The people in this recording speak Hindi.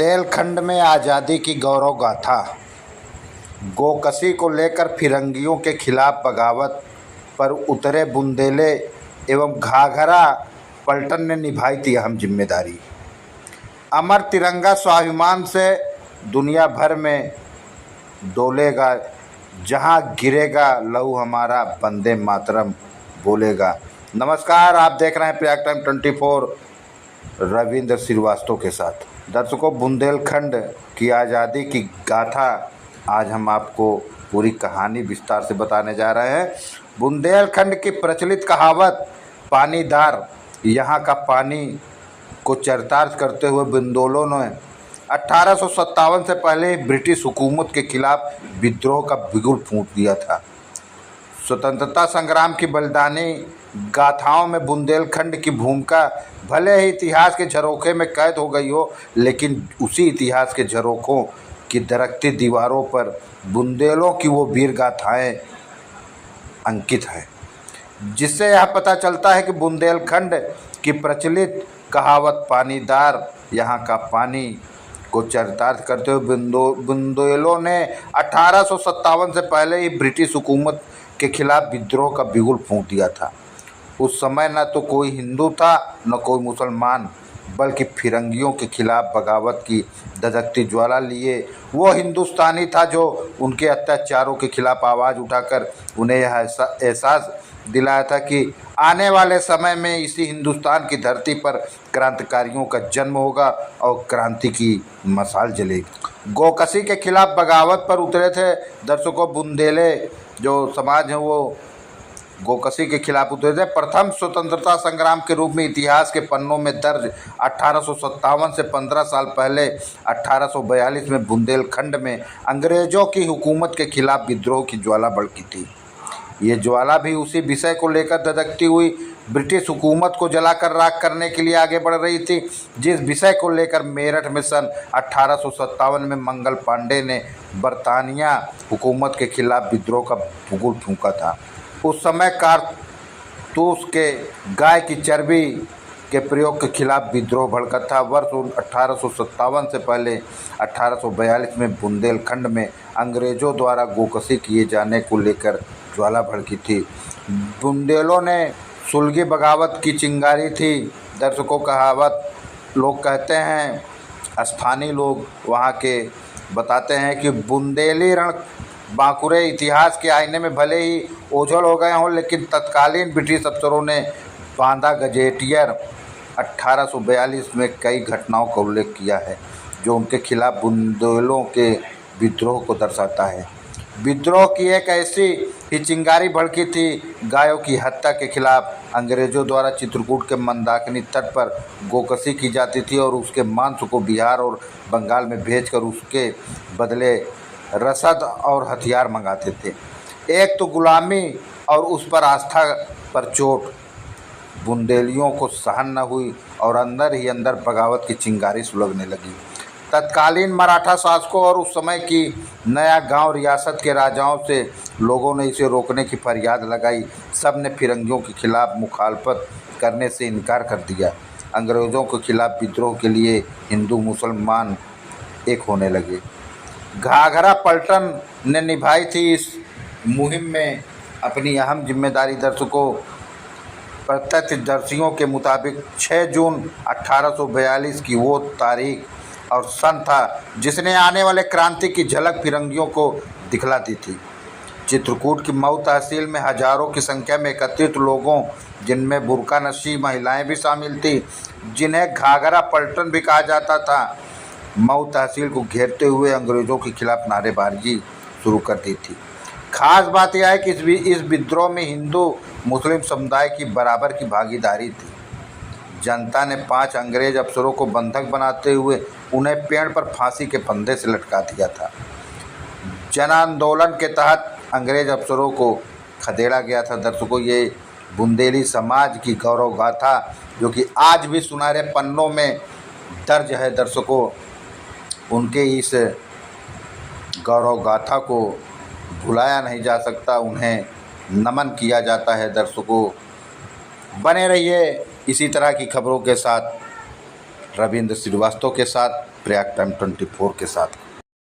बुंदेलखंड में आज़ादी की गौरव गाथा। गोकशी को लेकर फिरंगियों के खिलाफ बगावत पर उतरे बुंदेले एवं घाघरा पलटन ने निभाई थी अहम जिम्मेदारी। अमर तिरंगा स्वाभिमान से दुनिया भर में डोलेगा, जहां गिरेगा लहू हमारा वंदे मातरम बोलेगा। नमस्कार, आप देख रहे हैं प्रयाग टाइम 24 रविंद्र श्रीवास्तव के साथ। दर्शकों, बुंदेलखंड की आज़ादी की गाथा आज हम आपको पूरी कहानी विस्तार से बताने जा रहे हैं। बुंदेलखंड की प्रचलित कहावत पानीदार यहाँ का पानी को चरितार्थ करते हुए बुंदेलों ने 1857 से पहले ब्रिटिश हुकूमत के खिलाफ विद्रोह का बिगुल फूंक दिया था। स्वतंत्रता संग्राम की बलिदानी गाथाओं में बुंदेलखंड की भूमिका भले ही इतिहास के झरोखे में कैद हो गई हो, लेकिन उसी इतिहास के झरोखों की दरकती दीवारों पर बुंदेलों की वो वीर गाथाएँ अंकित हैं, जिससे यह पता चलता है कि बुंदेलखंड की प्रचलित कहावत पानीदार यहाँ का पानी को चरितार्थ करते हुए बुंदेलों ने 1857 से पहले ही ब्रिटिश हुकूमत के खिलाफ विद्रोह का बिगुल फूंक दिया था। उस समय न तो कोई हिंदू था न कोई मुसलमान, बल्कि फिरंगियों के खिलाफ बगावत की धधकती ज्वाला लिए वो हिंदुस्तानी था जो उनके अत्याचारों के खिलाफ आवाज़ उठाकर उन्हें यह एहसास दिलाया था कि आने वाले समय में इसी हिंदुस्तान की धरती पर क्रांतिकारियों का जन्म होगा और क्रांति की मशाल जलेगी। गोकशी के खिलाफ बगावत पर उतरे थे दर्शकों बुंदेले जो समाज है, वो गोकशी के खिलाफ उतरे थे। प्रथम स्वतंत्रता संग्राम के रूप में इतिहास के पन्नों में दर्ज 1857 से 15 साल पहले 1842 में बुंदेलखंड में अंग्रेज़ों की हुकूमत के खिलाफ विद्रोह की ज्वाला भड़की थी। ये ज्वाला भी उसी विषय को लेकर धधकती हुई ब्रिटिश हुकूमत को जलाकर राख करने के लिए आगे बढ़ रही थी, जिस विषय को लेकर मेरठ में सन 1857 में मंगल पांडे ने बरतानिया हुकूमत के खिलाफ विद्रोह का बिगुल फूंका था। उस समय कारतूस के गाय की चर्बी के प्रयोग के खिलाफ विद्रोह भड़का था। वर्ष 1857 से पहले 1842 में बुंदेलखंड में अंग्रेज़ों द्वारा गोकशी किए जाने को लेकर ज्वाला भड़की थी। बुंदेलों ने सुलगी बगावत की चिंगारी थी। दर्शकों, कहावत लोग कहते हैं, स्थानीय लोग वहाँ के बताते हैं कि बुंदेली रण बांकुरे इतिहास के आईने में भले ही ओझल हो गए हों, लेकिन तत्कालीन ब्रिटिश अफसरों ने बांदा गजेटियर 1842 में कई घटनाओं का उल्लेख किया है जो उनके खिलाफ बुंदेलों के विद्रोह को दर्शाता है। विद्रोह की एक ऐसी ही चिंगारी भड़की थी गायों की हत्या के खिलाफ। अंग्रेज़ों द्वारा चित्रकूट के मंदाकिनी तट पर गोकशी की जाती थी और उसके मांस को बिहार और बंगाल में भेजकर उसके बदले रसद और हथियार मंगाते थे। एक तो गुलामी और उस पर आस्था पर चोट बुंदेलियों को सहन न हुई और अंदर ही अंदर बगावत की चिंगारी सुलगने लगी। तत्कालीन मराठा शासकों और उस समय की नया गांव रियासत के राजाओं से लोगों ने इसे रोकने की फरियाद लगाई। सब ने फिरंगियों के खिलाफ मुखालफत करने से इनकार कर दिया। अंग्रेज़ों के खिलाफ विद्रोह के लिए हिंदू मुसलमान एक होने लगे। घाघरा पलटन ने निभाई थी इस मुहिम में अपनी अहम जिम्मेदारी। दर्शकों, प्रत्यक्षदर्शियों के मुताबिक 6 जून 1842 की वो तारीख और सन था जिसने आने वाले क्रांति की झलक फिरंगियों को दिखला दी थी। चित्रकूट की मऊ तहसील में हजारों की संख्या में एकत्रित लोगों, जिनमें बुर्का नशी महिलाएं भी शामिल थी, जिन्हें घाघरा पलटन भी कहा जाता था, मऊ तहसील को घेरते हुए अंग्रेज़ों के खिलाफ नारेबाजी शुरू कर दी थी। खास बात यह है कि इस विद्रोह में हिंदू मुस्लिम समुदाय की बराबर की भागीदारी थी। जनता ने 5 अंग्रेज अफसरों को बंधक बनाते हुए उन्हें पेड़ पर फांसी के फंदे से लटका दिया था। जन आंदोलन के तहत अंग्रेज अफसरों को खदेड़ा गया था। दर्शकों, ये बुंदेली समाज की गौरव गाथा जो कि आज भी सुनहरे पन्नों में दर्ज है। दर्शकों, उनके इस गौरव गाथा को भुलाया नहीं जा सकता, उन्हें नमन किया जाता है। दर्शकों, बने रहिए इसी तरह की खबरों के साथ रविंद्र श्रीवास्तव के साथ प्रयाग टाइम 24 के साथ।